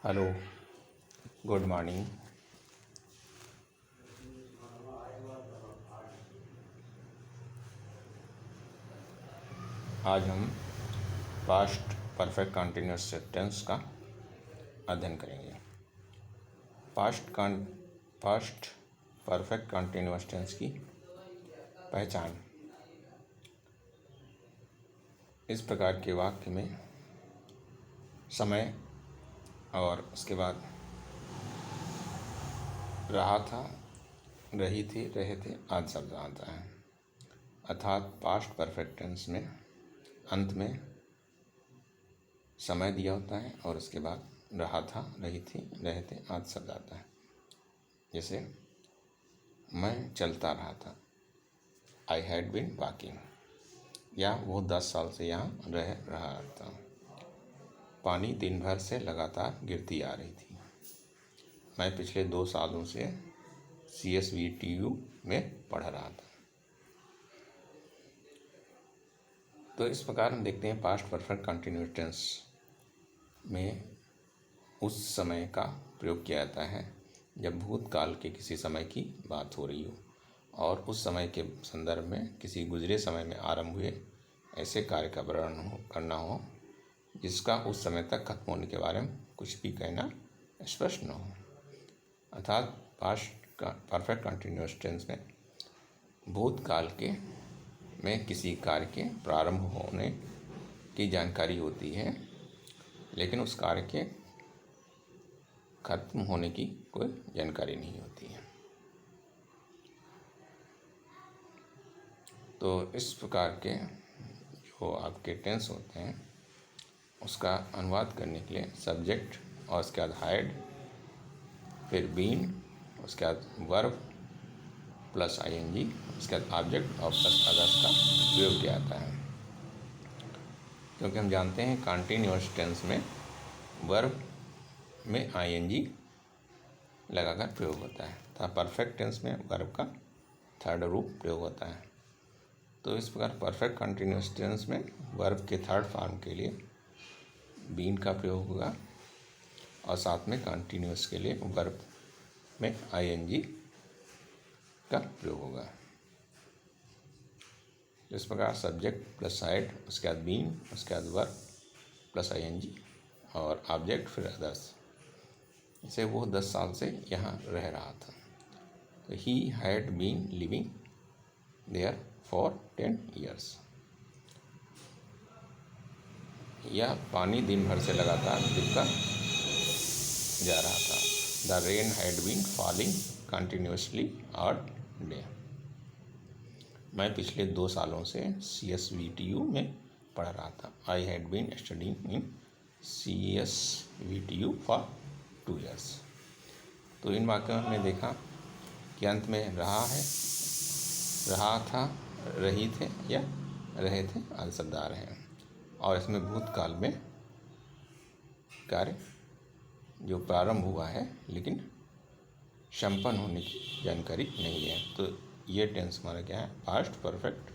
Hello, good morning. आज हम past perfect continuous tense का अध्ययन करेंगे। पास्ट परफेक्ट कंटिन्यूअस टेंस की पहचान। इस प्रकार के वाक्य में समय और उसके बाद रहा था, रही थी, रहे थे आदि शब्द आता है। अर्थात पास्ट परफेक्ट टेंस में अंत में समय दिया होता है और उसके बाद रहा था, रही थी, रहे थे आदि शब्द आता है। जैसे मैं चलता रहा था, आई हैड बीन वॉकिंग, या वो 10 साल से यहाँ रह रहा था। पानी दिन भर से लगातार गिरती आ रही थी। मैं पिछले 2 सालों से CSVTU में पढ़ रहा था। तो इस प्रकार हम देखते हैं पास्ट परफेक्ट कंटिन्यूअस टेंस में उस समय का प्रयोग किया जाता है जब भूतकाल के किसी समय की बात हो रही हो और उस समय के संदर्भ में किसी गुजरे समय में आरंभ हुए ऐसे कार्य का वर्णन करना हो जिसका उस समय तक खत्म होने के बारे में कुछ भी कहना स्पष्ट न हो। अर्थात पास्ट का परफेक्ट कंटिन्यूअस टेंस में भूतकाल के में किसी कार्य के प्रारंभ होने की जानकारी होती है, लेकिन उस कार्य के खत्म होने की कोई जानकारी नहीं होती है। तो इस प्रकार के जो आपके टेंस होते हैं उसका अनुवाद करने के लिए सब्जेक्ट और उसके बाद हैड, फिर बीन, उसके बाद वर्ब प्लस ING, उसके बाद ऑब्जेक्ट और प्लस अदर्स का प्रयोग किया जाता है। क्योंकि हम जानते हैं कंटिन्यूअस टेंस में वर्ब में ING लगाकर प्रयोग होता है तथा परफेक्ट टेंस में वर्ब का थर्ड रूप प्रयोग होता है। तो इस प्रकार परफेक्ट कंटिन्यूअस टेंस में वर्ब के थर्ड फॉर्म के लिए बीन का प्रयोग होगा और साथ में कंटिन्यूअस के लिए वर्ब में ING का प्रयोग होगा। इस प्रकार सब्जेक्ट प्लस हैड, उसके बाद बीन, उसके बाद वर्ब प्लस ING और ऑब्जेक्ट फिर अदर्स। इसे वो 10 साल से यहाँ रह रहा था। तो he had been living there for 10 years। यह पानी दिन भर से लगातार गिरता जा रहा था। The rain had been falling continuously all day. मैं पिछले 2 सालों से CSVTU में पढ़ रहा था। I had been studying in CSVTU for 2 years। तो इन वाक्यों में हमने देखा कि अंत में रहा है, रहा था, रही थे या रहे थे आदि शब्द आ रहे हैं और इसमें भूतकाल में कार्य जो प्रारंभ हुआ है लेकिन संपन्न होने की जानकारी नहीं है। तो ये टेंस हमारा क्या है, पास्ट परफेक्ट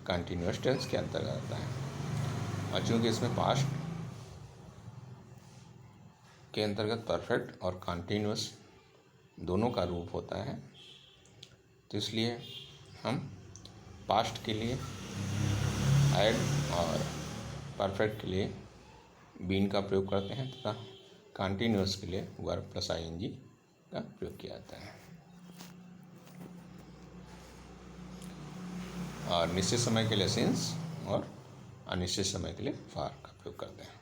कंटिन्यूअस टेंस के अंतर्गत आता है। और चूँकि इसमें पास्ट के अंतर्गत परफेक्ट और कंटिन्यूअस दोनों का रूप होता है, तो इसलिए हम पास्ट के लिए हैड और परफेक्ट के लिए बीन का प्रयोग करते हैं तथा कंटिन्यूअस के लिए वर्ब प्लस ING का प्रयोग किया जाता है। और निश्चित समय के लिए सिंस और अनिश्चित समय के लिए फॉर का प्रयोग करते हैं।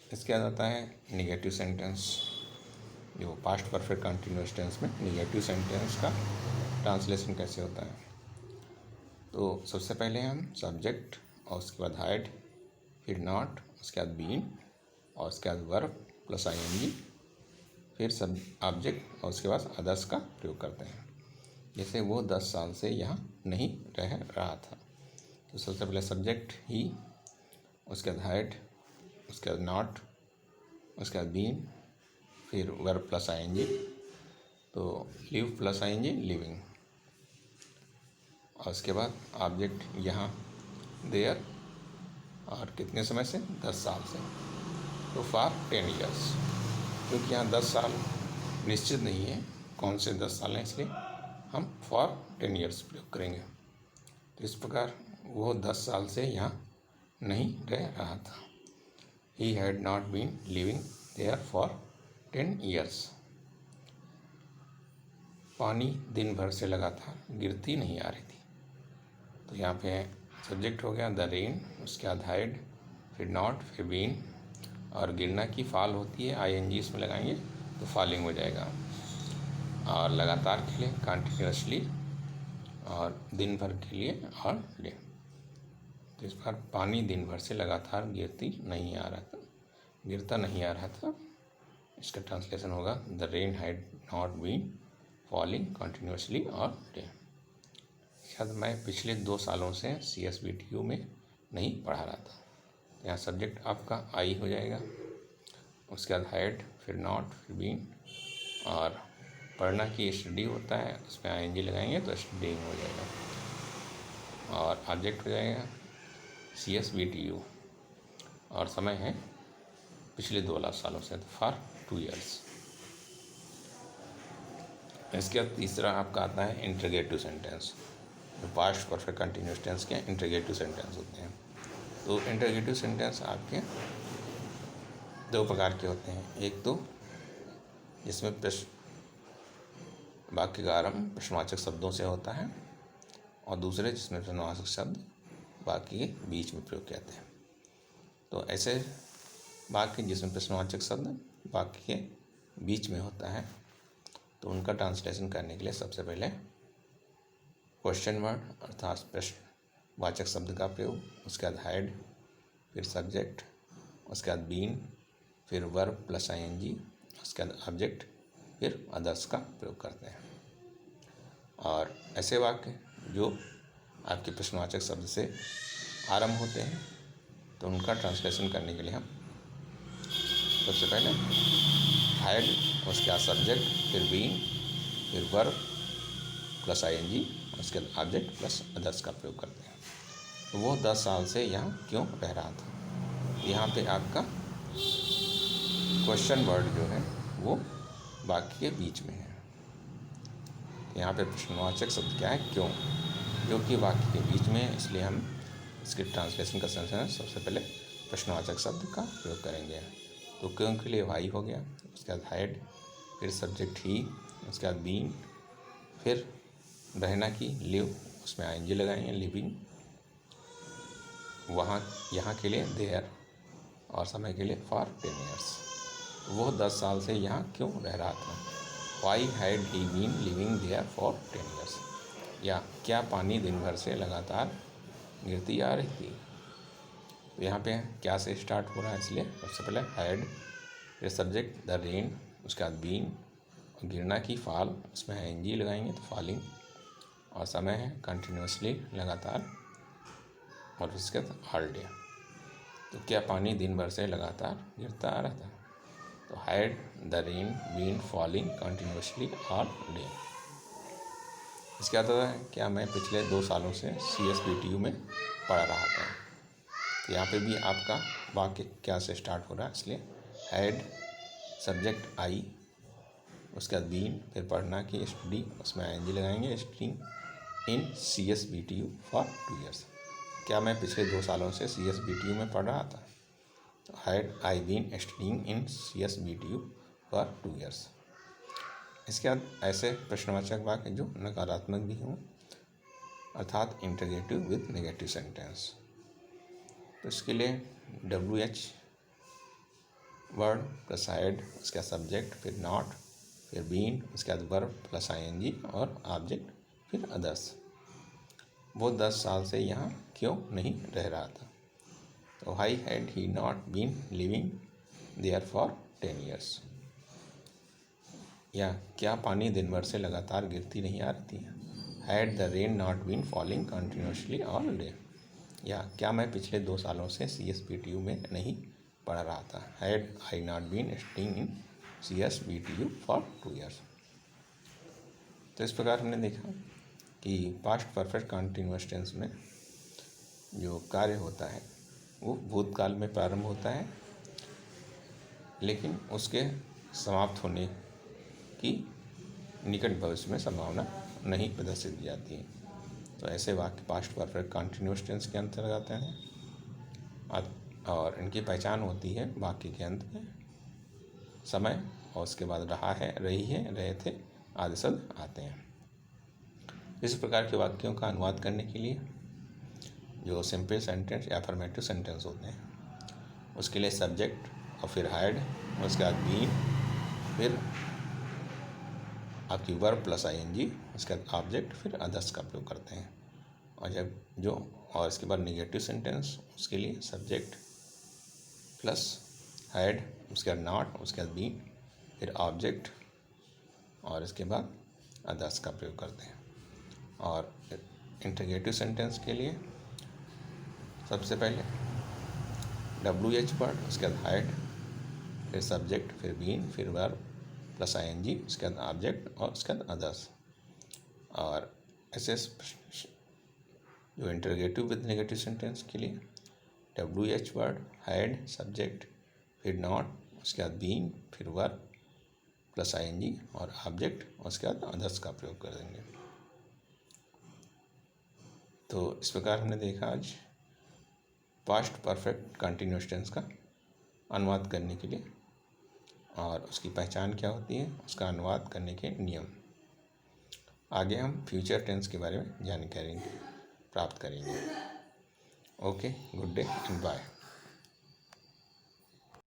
इसके बाद आता है निगेटिव सेंटेंस। जो पास्ट परफेक्ट कंटिन्यूअस टेंस में निगेटिव सेंटेंस का ट्रांसलेशन कैसे होता है। तो सबसे पहले हम सब्जेक्ट और उसके बाद हैड, फिर नॉट, उसके बाद बीन और उसके बाद वर्ब प्लस ING, फिर सब ऑब्जेक्ट और उसके बाद अदर्स का प्रयोग करते हैं। जैसे वो 10 साल से यहाँ नहीं रह रहा था। तो सबसे पहले सब्जेक्ट ही, उसके बाद हैड, उसके बाद नॉट, उसके बाद बीन, फिर वर्ब प्लस ING, तो लिव प्लस ING लिविंग, और उसके बाद ऑब्जेक्ट यहाँ देयर, और कितने समय से, 10 साल से। तो फॉर 10 ईयर्स, क्योंकि यहाँ 10 साल निश्चित नहीं है कौन से 10 साल हैं, इसलिए हम फॉर 10 ईयर्स प्रयोग करेंगे। तो इस प्रकार वो 10 साल से यहाँ नहीं रह रहा था। He had not been living there for 10 years. पानी दिन भर से लगातार गिरती नहीं आ रही थी। तो यहाँ पे सब्जेक्ट हो गया द रेन, उसके बाद हैड, फिर नॉट, फिर बीन, और गिरना की फाल होती है, ING इसमें लगाएंगे तो फॉलिंग हो जाएगा। और लगातार के लिए कंटिन्यूसली, और दिन भर के लिए और डे। तो इस बार पानी दिन भर से लगातार गिरता नहीं आ रहा था। इसका ट्रांसलेशन होगा the rain had not been falling continuously all day. शायद मैं पिछले 2 सालों से CSBTU में नहीं पढ़ा रहा था। यहाँ सब्जेक्ट आपका आई हो जाएगा, उसके बाद हैड, फिर नॉट, फिर बीन, और पढ़ना की स्टडी होता है, उसमें ING लगाएंगे तो स्टडिंग हो जाएगा, और ऑब्जेक्ट हो जाएगा CSBTU, और समय है पिछले 2 सालों से, तो फॉर 2 ईयर्स। इसके बाद तीसरा आपका आता है interrogative sentence. Past perfect continuous tense के इंटरोगेटिव सेंटेंस होते हैं। तो इंटरोगेटिव सेंटेंस आपके 2 प्रकार के होते हैं। एक तो जिसमें वाक्य का आरंभ प्रश्नवाचक शब्दों से होता है, और दूसरे जिसमें प्रश्नवाचक शब्द वाक्य के बीच में प्रयोग किए हैं। तो ऐसे वाक्य जिसमें प्रश्नवाचक शब्द वाक्य के बीच में होता है, तो उनका ट्रांसलेशन करने के लिए सबसे पहले क्वेश्चन वर्ड अर्थात प्रश्नवाचक शब्द का प्रयोग, उसके बाद हैड, फिर सब्जेक्ट, उसके बाद बीन, फिर वर्ब प्लस ING, उसके बाद ऑब्जेक्ट, फिर अदर्स का प्रयोग करते हैं। और ऐसे वाक्य जो आपके प्रश्नवाचक शब्द से आरंभ होते हैं, तो उनका ट्रांसलेशन करने के लिए हम सबसे पहले हैड, उसके बाद सब्जेक्ट, फिर बीन, फिर वर्ब प्लस ING, उसके बाद ऑब्जेक्ट प्लस अदर्स का प्रयोग करते हैं। तो वो 10 साल से यहाँ क्यों रह रहा था। यहाँ पे आपका क्वेश्चन वर्ड जो है वो वाक्य के बीच में है। यहाँ पे प्रश्नवाचक शब्द क्या है, क्यों, जो कि वाक्य के बीच में है, इसलिए हम इसके ट्रांसलेशन का सेंस सबसे पहले प्रश्नवाचक शब्द का प्रयोग करेंगे। तो क्यों के लिए वाई हो गया, उसके बाद हैड, फिर सब्जेक्ट ही, उसके बाद बीन, फिर रहना की लिव, उसमें ING लगाएंगे लिविंग, वहाँ यहाँ के लिए देयर, और समय के लिए फॉर 10 ईयर्स। वो 10 साल से यहाँ क्यों रह रहा था। Why had he been living there for 10 years, या क्या पानी दिन भर से लगातार गिरती आ रही थी। तो यहाँ पे क्या से स्टार्ट हो रहा है, इसलिए सबसे पहले हैड, फिर सब्जेक्ट द रेन, उसके बाद बीन, और गिरना की फाल, उसमें ING लगाएंगे तो फॉलिंग, और समय है कंटिन्यूसली लगातार, और उसके बाद ऑल डे। तो क्या पानी दिन भर से लगातार गिरता आ रहा था। तो had the rain been falling continuously all day. इसके बाद होता है क्या मैं पिछले 2 सालों से CSBTU में पढ़ रहा था। तो यहाँ पे भी आपका वाक्य क्या से स्टार्ट हो रहा है, इसलिए हैड, सब्जेक्ट आई, उसके बाद बीन, फिर पढ़ना की स्टडी, उसमें ING लगाएंगे studying in CSBTU for 2 years. क्या मैं पिछले 2 सालों से CSBTU में पढ़ रहा था। तो had I been studying in CSBTU for 2 years. इसके बाद ऐसे प्रश्नवाचक वाक्य जो नकारात्मक भी हों, अर्थात इंटरोगेटिव विद नेगेटिव सेंटेंस। तो इसके लिए WH वर्ड प्लस हैड, उसका सब्जेक्ट, फिर नॉट, फिर बीन, उसके बाद वर्ब प्लस ING, और ऑब्जेक्ट, फिर अदर्स। वो 10 साल से यहाँ क्यों नहीं रह रहा था। तो why had he not been living there for 10 years, या क्या पानी दिन भर से लगातार गिरती नहीं आ रही थी। Had the rain not been falling continuously all day, या क्या मैं पिछले 2 सालों से CSBTU में नहीं पढ़ रहा था। Had I not been studying in CSBTU for 2 years. तो इस प्रकार हमने देखा कि पास्ट परफेक्ट कंटिन्यूअस टेंस में जो कार्य होता है वो भूतकाल में प्रारंभ होता है, लेकिन उसके समाप्त होने की निकट भविष्य में संभावना नहीं प्रदर्शित की जाती है। तो ऐसे वाक्य पास्ट परफेक्ट कंटिन्यूअस टेंस के अंतर्गत आते हैं और इनकी पहचान होती है वाक्य के अंत में समय और उसके बाद रहा है, रही है, रहे थे आदि शब्द आते हैं। इस प्रकार के वाक्यों का अनुवाद करने के लिए जो सिंपल सेंटेंस या अफर्मेटिव सेंटेंस होते हैं उसके लिए सब्जेक्ट और फिर हायर्ड, उसके बाद बीन, फिर आपकी वर्ब प्लस आईएनजी, उसके बाद ऑब्जेक्ट, फिर अदर्स का प्रयोग करते हैं। और इसके बाद नेगेटिव सेंटेंस उसके लिए सब्जेक्ट प्लस हायर्ड, उसके बाद नॉट, उसके बाद बीन, फिर ऑब्जेक्ट और इसके बाद अदर्स का प्रयोग करते हैं। और इंटरगेटिव सेंटेंस के लिए सबसे पहले WH वर्ड, उसके बाद हायर्ड, फिर सब्जेक्ट, फिर बीन, फिर वर्ब प्लस आईएनजी, उसके बाद ऑब्जेक्ट और उसके बाद अदर्स। और ऐसे जो इंटरगेटिव विद नेगेटिव सेंटेंस के लिए WH वर्ड, हायर्ड, सब्जेक्ट, फिर नॉट, उसके बाद बीन, फिर वर्ब प्लस आईएनजी और ऑब्जेक्ट, उसके बाद अदर्स का प्रयोग कर देंगे। तो इस प्रकार हमने देखा आज पास्ट परफेक्ट कंटिन्यूअस टेंस का अनुवाद करने के लिए और उसकी पहचान क्या होती है, उसका अनुवाद करने के नियम। आगे हम फ्यूचर टेंस के बारे में जानकारी प्राप्त करेंगे। Okay, good day and bye.